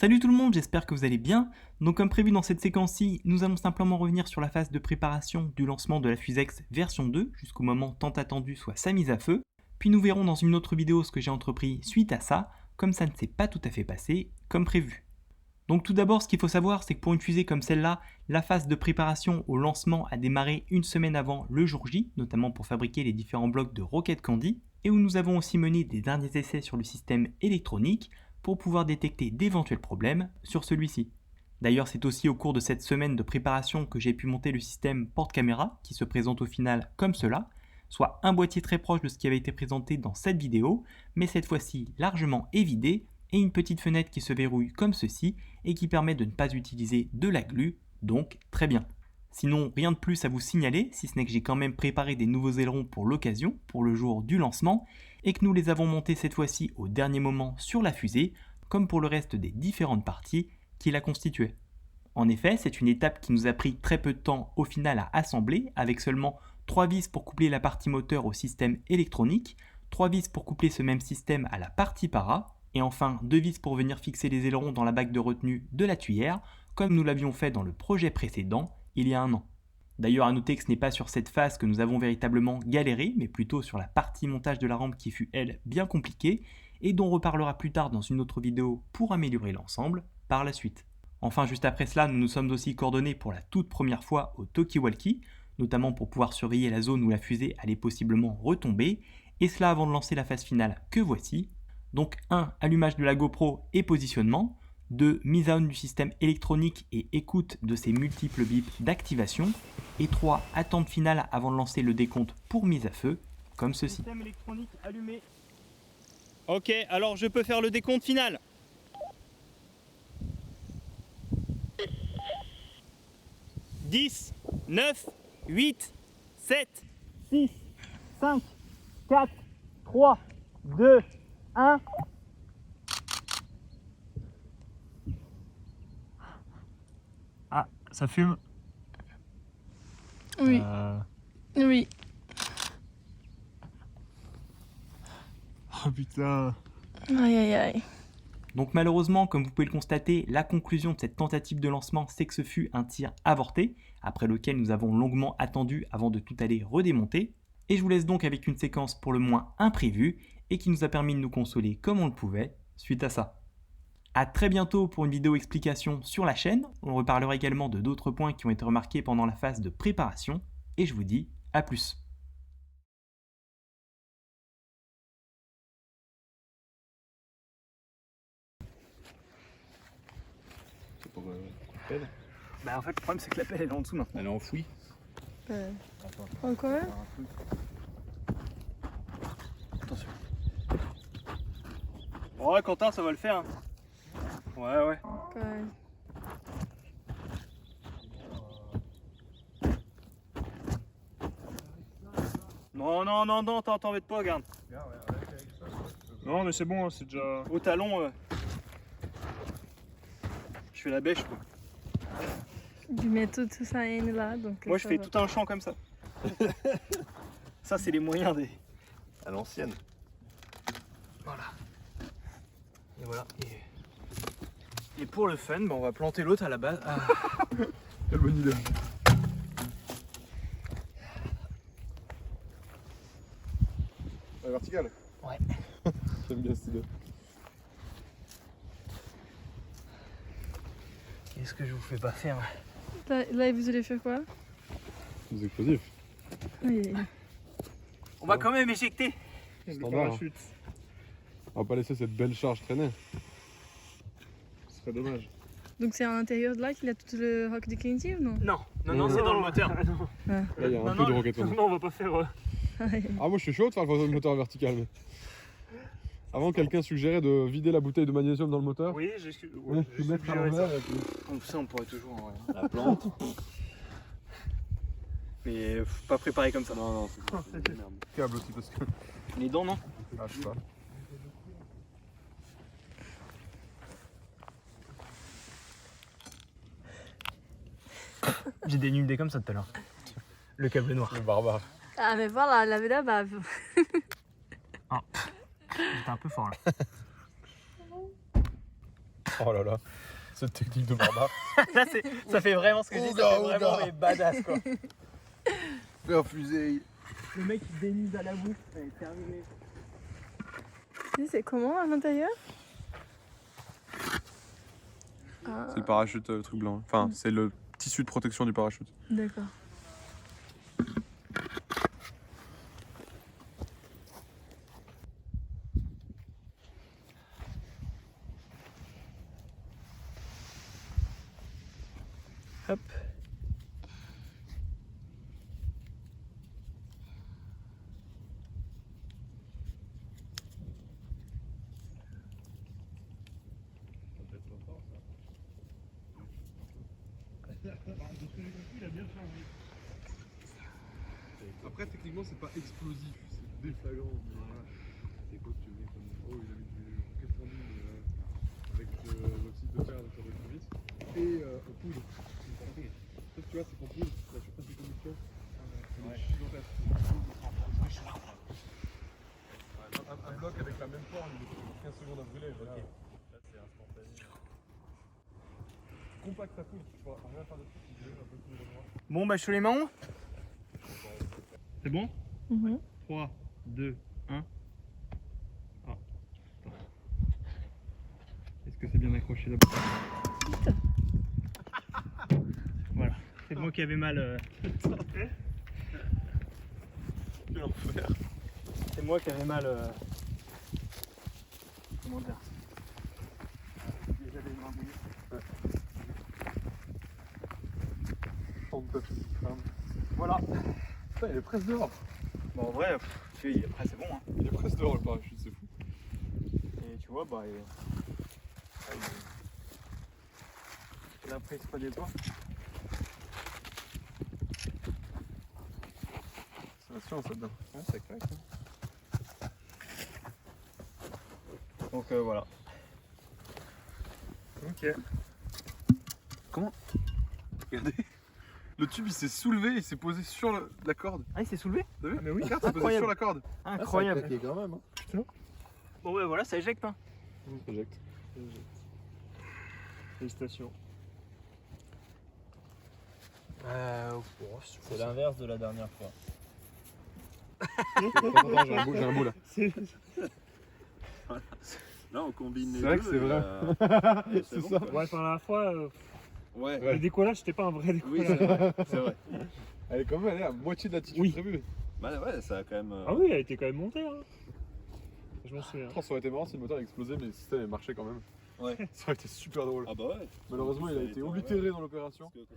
Salut tout le monde, j'espère que vous allez bien. Donc comme prévu dans cette séquence-ci, nous allons simplement revenir sur la phase de préparation du lancement de la Fusex version 2 jusqu'au moment tant attendu soit sa mise à feu. Puis nous verrons dans une autre vidéo ce que j'ai entrepris suite à ça, comme ça ne s'est pas tout à fait passé comme prévu. Donc tout d'abord, ce qu'il faut savoir, c'est que pour une fusée comme celle-là, la phase de préparation au lancement a démarré une semaine avant le jour J, notamment pour fabriquer les différents blocs de Rocket Candy, et où nous avons aussi mené des derniers essais sur le système électronique pour pouvoir détecter d'éventuels problèmes sur celui-ci. D'ailleurs, c'est aussi au cours de cette semaine de préparation que j'ai pu monter le système porte-caméra, qui se présente au final comme cela, soit un boîtier très proche de ce qui avait été présenté dans cette vidéo, mais cette fois-ci largement évidé, et une petite fenêtre qui se verrouille comme ceci et qui permet de ne pas utiliser de la glu, donc très bien. Sinon, rien de plus à vous signaler, si ce n'est que j'ai quand même préparé des nouveaux ailerons pour l'occasion, pour le jour du lancement, et que nous les avons montés cette fois-ci au dernier moment sur la fusée, comme pour le reste des différentes parties qui la constituaient. En effet, c'est une étape qui nous a pris très peu de temps au final à assembler, avec seulement 3 vis pour coupler la partie moteur au système électronique, 3 vis pour coupler ce même système à la partie para, et enfin 2 vis pour venir fixer les ailerons dans la bague de retenue de la tuyère, comme nous l'avions fait dans le projet précédent, il y a un an. D'ailleurs, à noter que ce n'est pas sur cette phase que nous avons véritablement galéré, mais plutôt sur la partie montage de la rampe qui fut, elle, bien compliquée, et dont on reparlera plus tard dans une autre vidéo pour améliorer l'ensemble par la suite. Enfin, juste après cela, nous nous sommes aussi coordonnés pour la toute première fois au Talkie-Walkie, notamment pour pouvoir surveiller la zone où la fusée allait possiblement retomber, et cela avant de lancer la phase finale que voici. Donc 1. Allumage de la GoPro et positionnement. 2. Mise à on du système électronique et écoute de ses multiples bips d'activation. Et 3. Attente finale avant de lancer le décompte pour mise à feu, comme ceci. Système électronique allumé. Ok, alors je peux faire le décompte final. 10, 9, 8, 7, 6, 5, 4, 3, 2, 1. Ah, ça fume. Oui. Oui. Oh putain. Aïe aïe aïe. Donc malheureusement, comme vous pouvez le constater, la conclusion de cette tentative de lancement, c'est que ce fut un tir avorté, après lequel nous avons longuement attendu avant de tout aller redémonter. Et je vous laisse donc avec une séquence pour le moins imprévue, et qui nous a permis de nous consoler comme on le pouvait, suite à ça. A très bientôt pour une vidéo explication sur la chaîne, on reparlera également de d'autres points qui ont été remarqués pendant la phase de préparation, et je vous dis à plus. C'est pour pelle. Bah en fait le problème c'est que la pelle elle est en dessous maintenant. Elle est enfouie. Encore? Attention. Ouais Quentin ça va le faire. Hein. Ouais. Ouais. Non, t'embêtes pas, regarde. Non mais c'est bon, hein, c'est déjà... Au talon, je fais la bêche quoi. Du mets tout ça là, donc. Moi je ça fais va. tout un champ comme ça. Ça c'est les moyens des... à l'ancienne. Voilà. Et voilà. Et pour le fun, bah, on va planter l'autre à la base. Ah. Quelle bonne idée. La verticale. Ouais. J'aime bien cette idée. Qu'est-ce que je vous fais pas faire? Là, vous allez faire quoi? Des explosifs. Oui. On va quand même éjecter. Standard, hein. On va pas laisser cette belle charge traîner. Ce serait dommage. Donc c'est à l'intérieur de là qu'il a tout le rock de Candy ou non? Non, c'est dans le moteur. Là il y a un peu de rocket. Non, on va pas faire... Ah moi je suis chaud de faire le moteur vertical. Mais... Avant quelqu'un suggérait de vider la bouteille de magnésium dans le moteur. Oui, j'ai de mettre à l'envers et puis... Comme ça, on pourrait toujours la plante. Mais faut pas préparer comme ça. Non, c'est merde. Câble aussi parce que... Les dents, non? Ah je sais pas. J'ai dénudé comme ça tout à l'heure. Le câble noir. Le barbare. Ah mais voilà, la là bave. J'étais un peu fort là. Oh là là, cette technique de barbare. Là, ça fait vraiment ce que je dis, ça fait vraiment les badass quoi. Fais un fusée. Le mec il dénise à la boue, c'est terminé. C'est comment à l'intérieur? C'est le parachute, le truc blanc. Enfin, c'est le tissu de protection du parachute. D'accord. Hop. Après, techniquement, c'est pas explosif, c'est déflagrant. Mais voilà. C'est quoi que tu mets comme. Oh, il a mis du rocket landing avec de l'oxyde de fer, donc ça va plus vite. Et en poudre. Sauf tu vois, c'est qu'en poudre, la surface de conduction, c'est gigantesque. Un bloc avec la même forme, il met 15 secondes à brûler. Voilà. Là, c'est instantané. Compact à poudre, tu pourras rien faire de plus si tu veux un peu plus de droit. Bon bah je fais les mains. C'est bon? 3, 2, 1. Ah. Est-ce que c'est bien accroché là? Voilà. C'est moi qui avais mal. Quel enfer. C'est moi qui avais mal. Comment dire? Déjà les mains mouillées. Voilà. Putain, il est presque dehors. Bon en vrai, après c'est bon hein. Il est presque dehors le parachute, c'est fou. Et tu vois, bah. Il a pris pas des poids. C'est la science là-dedans. Ouais, ça claque. Hein. Donc voilà. Ok. Comment? Regardez. Le tube il s'est soulevé, il s'est posé sur la corde. Ah, il s'est soulevé? T'as vu? Mais oui, Regarde, c'est posé incroyable. sur la corde. Incroyable. Ah, quand même. Hein. Bon, ouais, voilà, ça éjecte. Hein. Project. Félicitations. C'est l'inverse de la dernière fois. Attends, j'ai un bout là. Là, on combine les C'est vrai deux. que c'est vrai. C'est ça. bon, quoi. Ouais, enfin, la fois, Ouais, le décollage, c'était pas un vrai oui, décollage. c'est vrai. C'est vrai. Elle est quand même allée à moitié de l'attitude Oui. prévue. Bah ouais, ça a quand même. Ah oui, elle était quand même montée. Hein. Je m'en souviens. Je pense que ça aurait été marrant si le moteur avait explosé, mais le système avait marché quand même. Ouais. Ça aurait été super drôle. Ah bah ouais. Malheureusement, il a été oblitéré dans l'opération. Parce que,